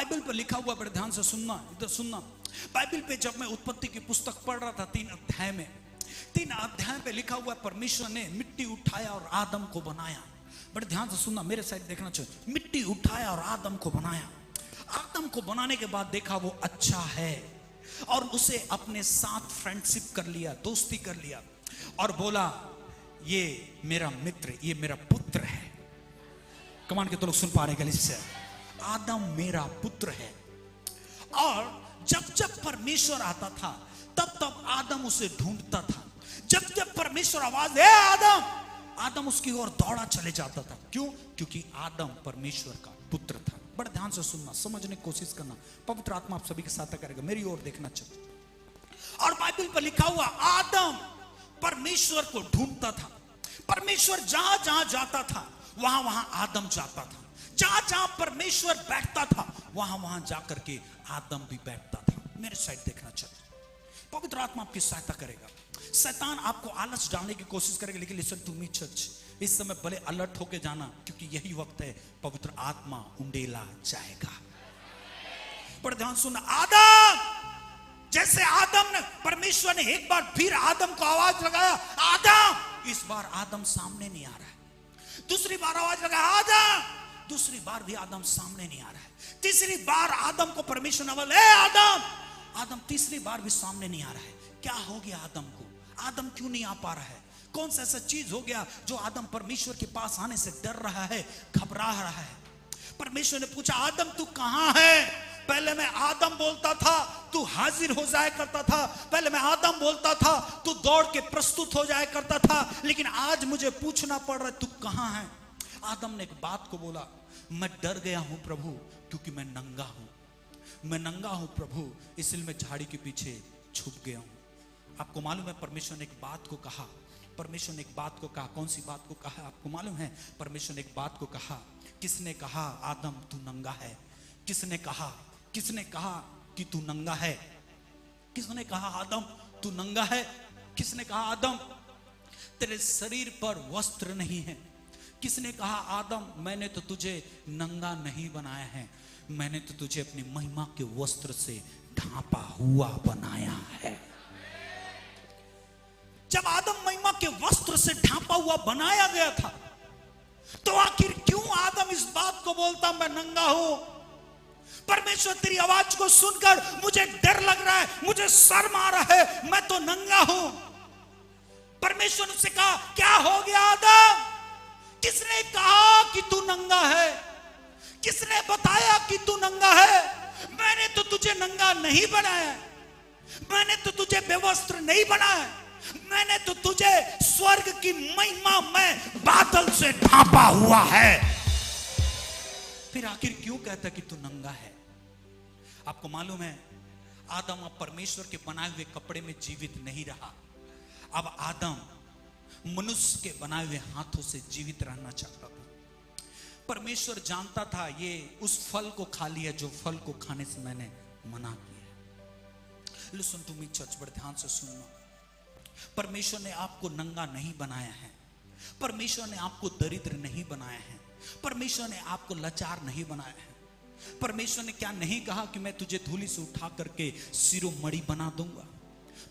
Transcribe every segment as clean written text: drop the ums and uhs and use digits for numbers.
Bible पर लिखा हुआ, बड़े ध्यान से सुनना, इधर सुनना। बाइबल पे जब मैं उत्पत्ति की पुस्तक पढ़ रहा था 3 अध्याय में, 3 अध्याय पे लिखा हुआ परमेश्वर ने मिट्टी उठाया और आदम को बनाया। बड़े ध्यान से सुनना, मेरे साइड देखना चाहिए। मिट्टी उठाया और आदम को बनाया। आदम को बनाने के बाद देखा वो अच्छा है, और उसे अपने साथ फ्रेंडशिप कर लिया, दोस्ती कर लिया, और बोला ये मेरा मित्र, ये मेरा पुत्र है। कमान के तो लोग सुन पा रहे हैं से, आदम मेरा पुत्र है। और जब जब परमेश्वर आता था तब तब आदम उसे ढूंढता था। जब जब परमेश्वर आवाज दे आदम, आदम उसकी ओर दौड़ा चले जाता था। क्यों? क्योंकि आदम परमेश्वर का पुत्र था। बड़े ध्यान से सुनना, समझने की कोशिश करना, पवित्र आत्मा आप सभी के साथ करेगा, मेरी ओर देखना चाहिए। और बाइबल पर लिखा हुआ आदम परमेश्वर को ढूंढता था। परमेश्वर जहां जहां जाता था वहां वहां आदम जाता था। जहां जहां परमेश्वर बैठता था वहां वहां जाकर के आदम भी बैठता था। मेरे साइड देखना चाहिए, पवित्र आत्मा आपकी सहायता करेगा। शैतान आपको आलस डालने की कोशिश करेगा, लेकिन लिसन टू मी चर्च, इस समय भले अलर्ट होके जाना, क्योंकि यही वक्त है पवित्र आत्मा उंडेला जाएगा। पर ध्यान सुनना, आदम, जैसे आदम ने, परमेश्वर ने एक बार फिर आदम को आवाज लगाया, आदम। इस बार आदम सामने नहीं आ रहा है। दूसरी बार आवाज लगाया, आदम। दूसरी बार भी आदम सामने नहीं आ रहा है। तीसरी बार आदम को परमेश्वर ने आवाज, ए आदम। आदम तीसरी बार भी सामने नहीं आ रहा है। क्या हो गया आदम को? आदम क्यों नहीं आ पा रहा है? कौन सा ऐसा चीज हो गया जो आदम परमेश्वर के पास आने से डर रहा है, घबरा रहा है? परमेश्वर ने पूछा, आदम तू कहां है? पहले मैं आदम बोलता था, तू हाजिर हो जाया करता था। पहले मैं आदम बोलता था, तू दौड़ के प्रस्तुत हो जाया करता था, लेकिन आज मुझे पूछना पड़ रहा है तू कहां है? आदम ने एक बात को बोला, मैं डर गया हूं प्रभु, क्योंकि मैं नंगा हूं। मैं नंगा हूं प्रभु, इसलिए मैं झाड़ी के पीछे छुप गया हूं। आपको मालूम है परमेश्वर ने एक बात को कहा। परमेश्वर ने एक बात को कहा। कौन सी बात को कहा आपको मालूम है? परमेश्वर ने एक बात को कहा। किसने कहा आदम तू नंगा है? किसने कहा? किसने कहा कि तू नंगा है? किसने कहा आदम तू नंगा है? किसने कहा आदम तेरे शरीर पर वस्त्र नहीं है? किसने कहा आदम मैंने तो तुझे नंगा नहीं बनाया है, मैंने तो तुझे अपनी महिमा के वस्त्र से ढांपा हुआ बनाया है। जब आदम महिमा के वस्त्र से ढांपा हुआ बनाया गया था, तो आखिर क्यों आदम इस बात को बोलता मैं नंगा हूं? परमेश्वर तेरी आवाज को सुनकर मुझे डर लग रहा है, मुझे शर्म आ रहा है, मैं तो नंगा हूं। परमेश्वर ने उससे कहा क्या हो गया आदम? किसने कहा कि तू नंगा है? किसने बताया कि तू नंगा है? मैंने तो तुझे नंगा नहीं बनाया, मैंने तो तुझे बेवस्त्र नहीं बनाया, मैंने तो तुझे स्वर्ग की महिमा में बादल से ढांपा हुआ है। फिर आखिर क्यों कहता कि तू नंगा है? आपको मालूम है आदम अब परमेश्वर के बनाए हुए कपड़े में जीवित नहीं रहा। अब आदम मनुष्य के बनाए हुए हाथों से जीवित रहना चाहता था। परमेश्वर जानता था ये उस फल को खा लिया जो फल को खाने से मैंने मना किया। लिसन टू मी चर्च, बड़े ध्यान से सुनना। परमेश्वर ने आपको नंगा नहीं बनाया है। परमेश्वर ने आपको दरिद्र नहीं बनाया है। परमेश्वर ने आपको लाचार नहीं बनाया है। परमेश्वर ने क्या नहीं कहा कि मैं तुझे धूली से उठा करके शिरोमणि बना दूंगा।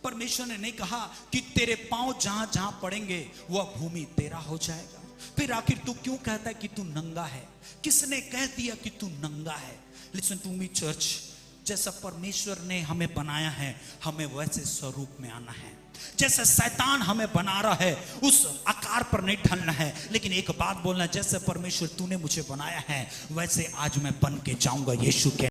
परमेश्वर ने नहीं कहा कि तेरे पांव जहां जहां पड़ेंगे वह भूमि तेरा हो जाएगा। फिर आखिर तू क्यों कहता है कि तू नंगा है? किसने कह दिया कि तू नंगा है? लिसन टू मी चर्च, जैसा परमेश्वर ने हमें बनाया है हमें वैसे स्वरूप में आना है। जैसे शैतान हमें बना रहा है उस आकार पर नहीं ढलना है, लेकिन एक बात बोलना, जैसे परमेश्वर तूने मुझे बनाया है वैसे आज मैं बन के जाऊंगा यीशु के